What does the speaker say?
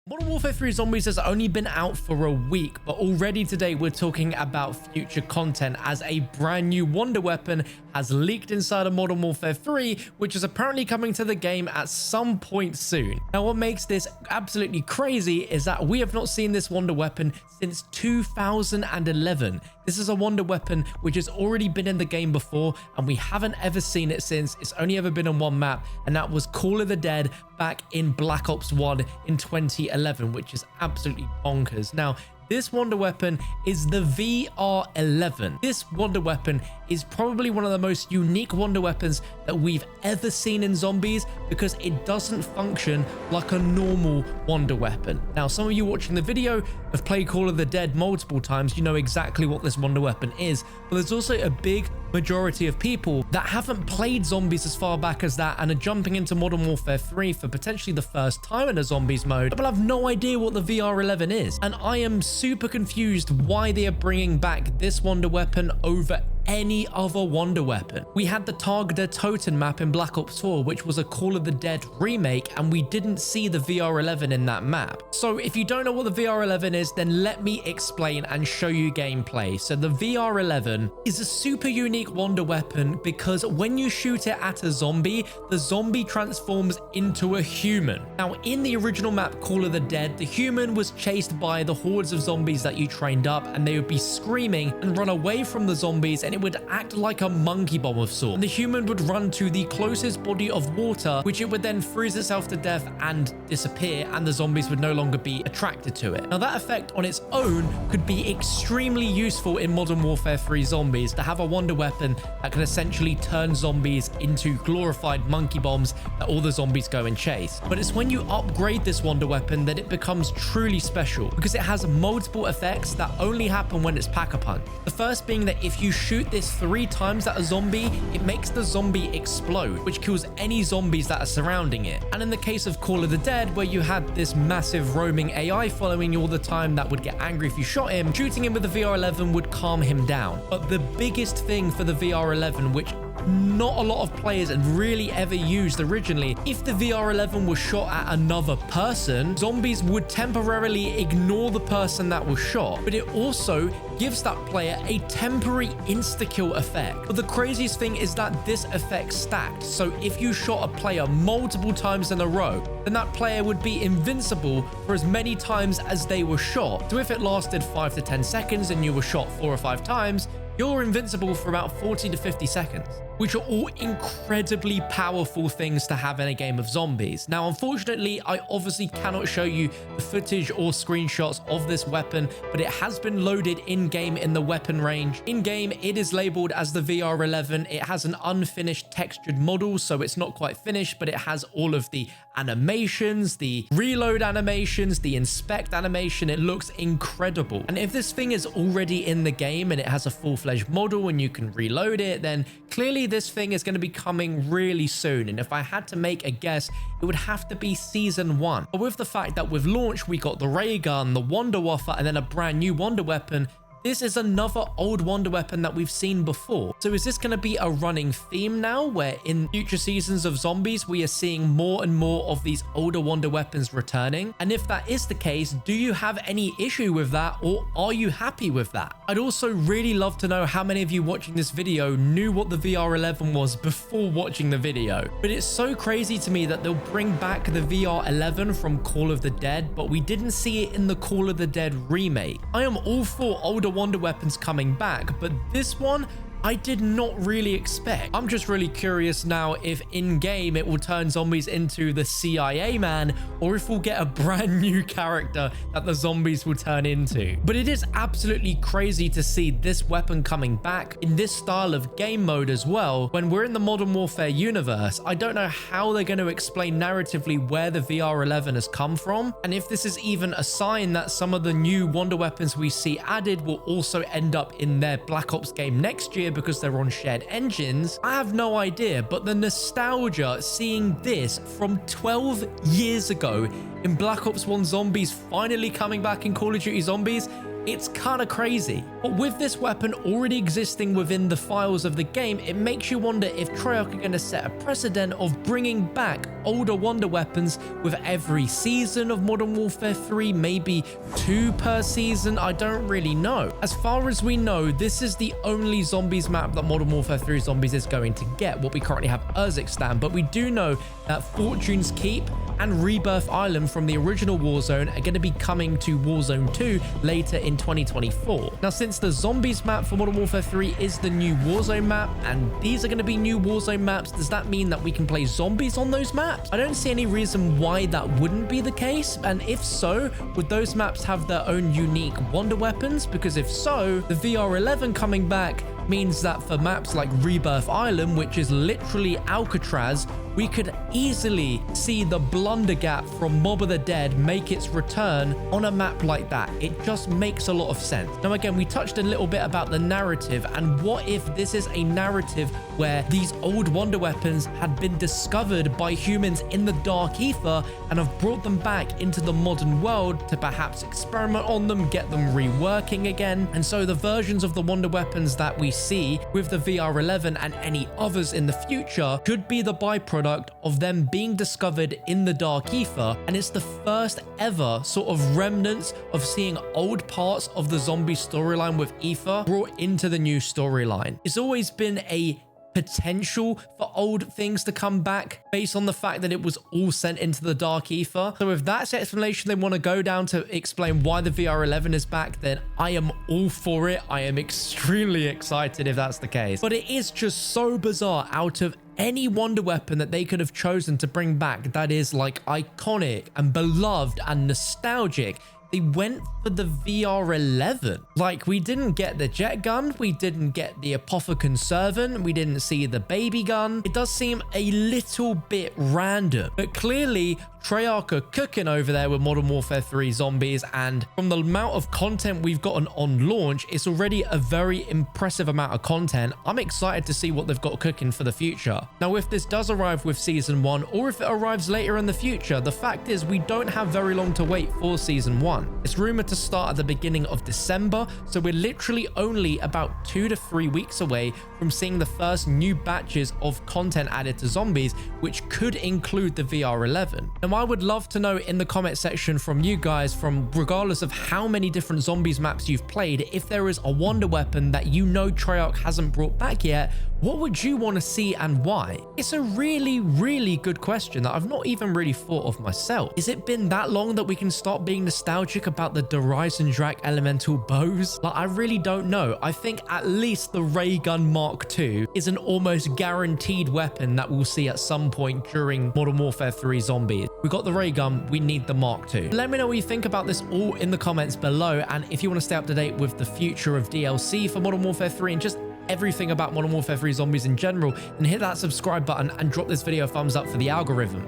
Modern Warfare 3 Zombies has only been out for a week, but already today we're talking about future content as a brand new wonder weapon has leaked inside of Modern Warfare 3, which is apparently coming to the game at some point soon. Now, what makes this absolutely crazy is that we have not seen this wonder weapon since 2011. This is a wonder weapon which has already been in the game before, and we haven't ever seen it since. It's only ever been on one map, and that was Call of the Dead back in Black Ops 1 in 2011, which is absolutely bonkers. Now, this wonder weapon is the VR11. This wonder weapon is probably one of the most unique wonder weapons that we've ever seen in Zombies because it doesn't function like a normal wonder weapon. Now, some of you watching the video have played Call of the Dead multiple times. You know exactly what this wonder weapon is, but there's also a big majority of people that haven't played Zombies as far back as that and are jumping into Modern Warfare 3 for potentially the first time in a Zombies mode, but have no idea what the VR11 is. And I am super confused why they are bringing back this wonder weapon over any other wonder weapon. We had the Target Totem map in Black Ops 4, which was a Call of the Dead remake, and we didn't see the VR11 in that map. So if you don't know what the VR11 is, then let me explain and show you gameplay. So the VR11 is a super unique wonder weapon because when you shoot it at a zombie, the zombie transforms into a human. Now, in the original map Call of the Dead, the human was chased by the hordes of zombies that you trained up, and they would be screaming and run away from the zombies, and it would act like a monkey bomb of sorts. And the human would run to the closest body of water, which it would then freeze itself to death and disappear, and the zombies would no longer be attracted to it. Now, that effect on its own could be extremely useful in Modern Warfare 3 Zombies, to have a wonder weapon that can essentially turn zombies into glorified monkey bombs that all the zombies go and chase. But it's when you upgrade this wonder weapon that it becomes truly special, because it has multiple effects that only happen when it's pack-a-punch. The first being that if you shoot this 3 times at a zombie, it makes the zombie explode, which kills any zombies that are surrounding it. And in the case of Call of the Dead, where you had this massive roaming AI following you all the time that would get angry if you shot him, shooting him with the VR11 would calm him down. But the biggest thing for the VR11, which not a lot of players had really ever used originally, if the VR11 was shot at another person, zombies would temporarily ignore the person that was shot, but it also gives that player a temporary insta-kill effect. But the craziest thing is that this effect stacked, so if you shot a player multiple times in a row, then that player would be invincible for as many times as they were shot. So if it lasted 5 to 10 seconds and you were shot 4 or 5 times, you're invincible for about 40 to 50 seconds, which are all incredibly powerful things to have in a game of zombies. Now, unfortunately, I obviously cannot show you the footage or screenshots of this weapon, but it has been loaded in-game in the weapon range. In-game, it is labeled as the VR11. It has an unfinished textured model, so it's not quite finished, but it has all of the animations, the reload animations, the inspect animation. It looks incredible. And if this thing is already in the game and it has a full-fledged model and you can reload it, then clearly this thing is going to be coming really soon. And if I had to make a guess, it would have to be Season 1. But with the fact that with launch, we got the ray gun, the wonder waffle, and then a brand new wonder weapon, this is another old wonder weapon that we've seen before. So is this going to be a running theme now, where in future seasons of Zombies, we are seeing more and more of these older wonder weapons returning? And if that is the case, do you have any issue with that, or are you happy with that? I'd also really love to know how many of you watching this video knew what the VR11 was before watching the video. But it's so crazy to me that they'll bring back the VR11 from Call of the Dead, but we didn't see it in the Call of the Dead remake. I am all for older wonder weapons coming back, but this one I did not really expect. I'm just really curious now if in-game it will turn zombies into the CIA man, or if we'll get a brand new character that the zombies will turn into. But it is absolutely crazy to see this weapon coming back in this style of game mode as well. When we're in the Modern Warfare universe, I don't know how they're going to explain narratively where the VR11 has come from, and if this is even a sign that some of the new wonder weapons we see added will also end up in their Black Ops game next year because they're on shared engines. I have no idea, but the nostalgia seeing this from 12 years ago in Black Ops 1 Zombies finally coming back in Call of Duty Zombies It's kind of crazy. But with this weapon already existing within the files of the game, it makes you wonder if Treyarch are going to set a precedent of bringing back older wonder weapons with every season of Modern Warfare 3, maybe 2 per season. I don't really know. As far as we know, this is the only zombies map that Modern Warfare 3 Zombies is going to get. What we currently have Urzikstan, but we do know that Fortune's Keep and Rebirth Island from the original Warzone are going to be coming to Warzone 2 later in 2024. Now, since the Zombies map for Modern Warfare 3 is the new Warzone map, and these are going to be new Warzone maps, does that mean that we can play zombies on those maps? I don't see any reason why that wouldn't be the case, and if so, would those maps have their own unique wonder weapons? Because if so, the VR11 coming back means that for maps like Rebirth Island, which is literally Alcatraz, we could easily see the blunder gap from Mob of the Dead make its return on a map like that. It just makes a lot of sense. Now, again, we touched a little bit about the narrative, and what if this is a narrative where these old wonder weapons had been discovered by humans in the dark ether and have brought them back into the modern world to perhaps experiment on them, get them reworking again. And so the versions of the wonder weapons that we see with the VR11 and any others in the future could be the byproduct of them being discovered in the dark ether, and it's the first ever sort of remnants of seeing old parts of the zombie storyline with ether brought into the new storyline. It's always been a potential for old things to come back based on the fact that it was all sent into the dark ether. So if that's the explanation they want to go down to explain why the VR11 is back, then I am all for it. I am extremely excited if that's the case. But it is just so bizarre, out of any wonder weapon that they could have chosen to bring back that is like iconic and beloved and nostalgic, they went for the VR11. Like, we didn't get the jet gun, we didn't get the Apothicon Servant, we didn't see the baby gun. It does seem a little bit random, but clearly Treyarch are cooking over there with Modern Warfare 3 Zombies, and from the amount of content we've gotten on launch, it's already a very impressive amount of content. I'm excited to see what they've got cooking for the future. Now, if this does arrive with Season 1, or if it arrives later in the future, the fact is we don't have very long to wait for Season 1. It's rumored to start at the beginning of December, so we're literally only about 2 to 3 weeks away from seeing the first new batches of content added to Zombies, which could include the VR11. Now, I would love to know in the comment section from you guys, from regardless of how many different Zombies maps you've played, if there is a wonder weapon that you know Treyarch hasn't brought back yet, what would you want to see and why? It's a really, really good question that I've not even really thought of myself. Has it been that long that we can start being nostalgic about the Horizon Drak elemental bows? Like, I really don't know. I think at least the Ray Gun Mark II is an almost guaranteed weapon that we'll see at some point during Modern Warfare 3 Zombies. We got the Ray Gun, we need the Mark II. Let me know what you think about this all in the comments below, and if you want to stay up to date with the future of DLC for Modern Warfare 3 and just everything about Modern Warfare 3 Zombies in general, then hit that subscribe button and drop this video a thumbs up for the algorithm.